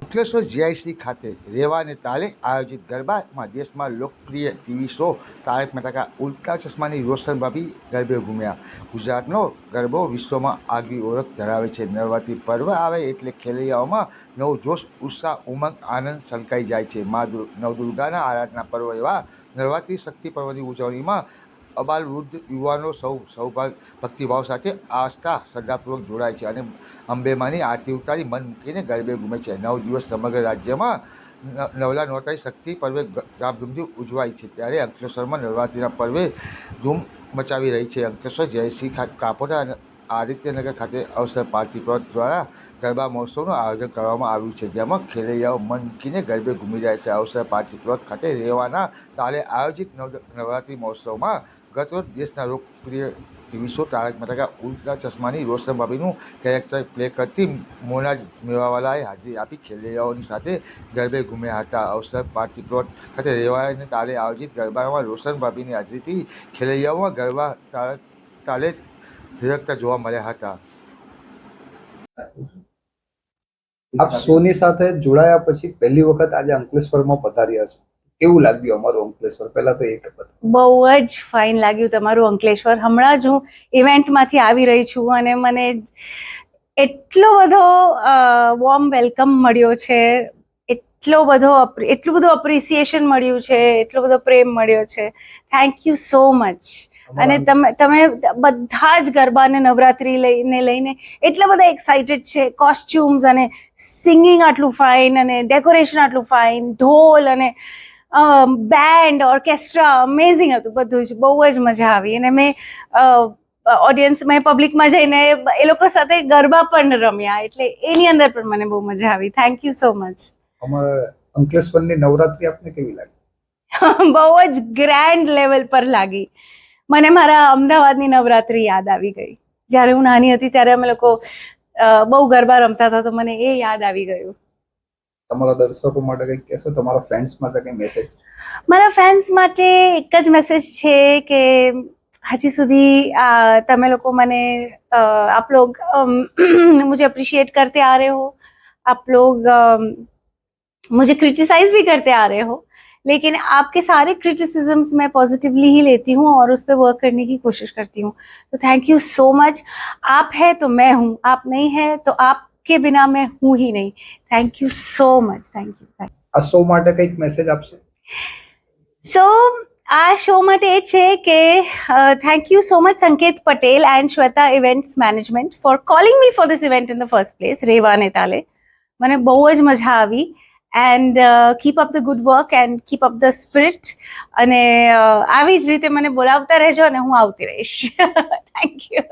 Ankleshwar GIC ખાતે રેવા અને તાલે આયોજિત ગરબામાં દેશમાં લોકપ્રિય ટીવી શો તારક મહેતા ઉલ્ટા ચશ્માની રોશન ભાભી ગરબે ઘૂમ્યા. ગુજરાતનો ગરબો વિશ્વમાં આગવી ઓળખ ધરાવે છે. નવરાત્રિ પર્વ આવે એટલે ખેલૈયાઓમાં નવો જોશ, ઉત્સાહ, ઉમંગ, આનંદ છલકાઈ જાય છે. મા નવદુર્ગાના આરાધના પર્વ એવા નવરાત્રિ શક્તિ પર્વની ઉજવણીમાં અબાલ વૃદ્ધ યુવાનો સૌ ભક્તિભાવ સાથે આસ્થા શ્રદ્ધાપૂર્વક જોડાય છે અને અંબેમાની આરતી ઉતારી મન મૂકીને ગરબે ઘૂમે છે. 9 દિવસ સમગ્ર રાજ્યમાં નવલા નવરાત્રિ શક્તિ પર્વે ધામધૂમથી ઉજવાય છે. ત્યારે અંકલેશ્વરમાં નવરાત્રિના પર્વે ધૂમ મચાવી રહી છે. અંકલેશ્વર જીઆઈસી કાપોદ્રા અને આદિત્યનગર ખાતે અવસર પાર્ટી પ્લોટ દ્વારા ગરબા મહોત્સવનું આયોજન કરવામાં આવ્યું છે, જેમાં ખેલૈયાઓ મન મૂકીને ગરબે ઘૂમી રહ્યા છે. અવસર પાર્ટી પ્લોટ ખાતે રેવાના તાલે આયોજિત નવરાત્રિ મહોત્સવમાં ગતરોજ દેશના લોકપ્રિય ટીવી શો તારક મહેતા ઉલ્ટા ચશ્માની રોશન ભાભીનું કેરેક્ટર પ્લે કરતી મોનાઝ મેવાવાલાએ હાજરી આપી ખેલૈયાઓની સાથે ગરબે ઘૂમ્યા હતા. અવસર પાર્ટી પ્લોટ ખાતે રેવા અને તાલે આયોજિત ગરબામાં રોશન ભાભીની હાજરીથી ખેલૈયાઓમાં ગરબા તાલે ધીરકતા જોવા મળ્યા હતા. આપ શોની સાથે જોડાયા પછી પહેલી વખત આજે અંકલેશ્વરમાં પધાર્યા છો, કેવું લાગ્યું અમારું અંકલેશ્વર? પહેલા તો એક બહુ જ ફાઇન લાગ્યું તમારું અંકલેશ્વર. હમણાં જ હું ઇવેન્ટમાંથી આવી રહી છું અને મને એટલો બધો વોર્મ વેલકમ મળ્યો છે, એટલું બધું અપ્રિસિએશન મળ્યું છે, એટલો બધો પ્રેમ મળ્યો છે. Thank you so much. અને તમે બધા જ ગરબા અને નવરાત્રી લઈને એટલા બધા એક્સાઇટેડ છે. કોસ્ચ્યુમ્સ અને સિંગિંગ આટલું ફાઇન અને ડેકોરેશન આટલું ફાઇન, ઢોલ અને બેન્ડ, ઓર્કેસ્ટ્રા અમેઝિંગ હતું બધું જ. બહુ જ મજા આવી અને મેં પબ્લિકમાં જઈને એ લોકો સાથે ગરબા પણ રમ્યા, એટલે એની અંદર પણ મને બહુ મજા આવી. Thank you so much. અમારા અંકલેશ્વરની નવરાત્રી આપને કેવી લાગી? બહુ જ ગ્રેન્ડ લેવલ પર લાગી. મને મારા અમદાવાદની નવરાત્રી યાદ આવી ગઈ. જ્યારે હું નાની હતી ત્યારે અમે લોકો બહુ ગરબા રમતા હતા, તો મને એ યાદ આવી ગયું. તમારા દર્શકો માટે કંઈક કહેશો? તમારા ફેન્સ માટે કંઈ મેસેજ? મારા ફેન્સ માટે એક જ મેસેજ છે કે હજી સુધી તમે લોકો મને आप लोग मुझे अप्रिशिएट करते आ रहे हो, आप लोग मुझे क्रिटिसाइज भी करते आ रहे हो, लेकिन आपके सारे क्रिटिसिज्म्स मैं पॉजिटिवली ही लेती हूँ और उस पर वर्क करने की कोशिश करती हूँ. तो थैंक यू सो मच. आप है तो मैं हूँ, आप नहीं है तो आपके बिना मैं हूँ ही नहीं. Thank you so much. Thank you. આ શો માટે કંઈક મેસેજ આપશો? સો આ શો માટે એ છે કે thank you so much Sanket Patel and Shweta events management for calling me for this event in the first place. Reva અને તાલે મને બહુ જ મજા આવી. And keep up the good work and keep up the spirit. અને આવી જ રીતે મને બોલાવતા રહેજો અને હું આવતી રહીશ. Thank you.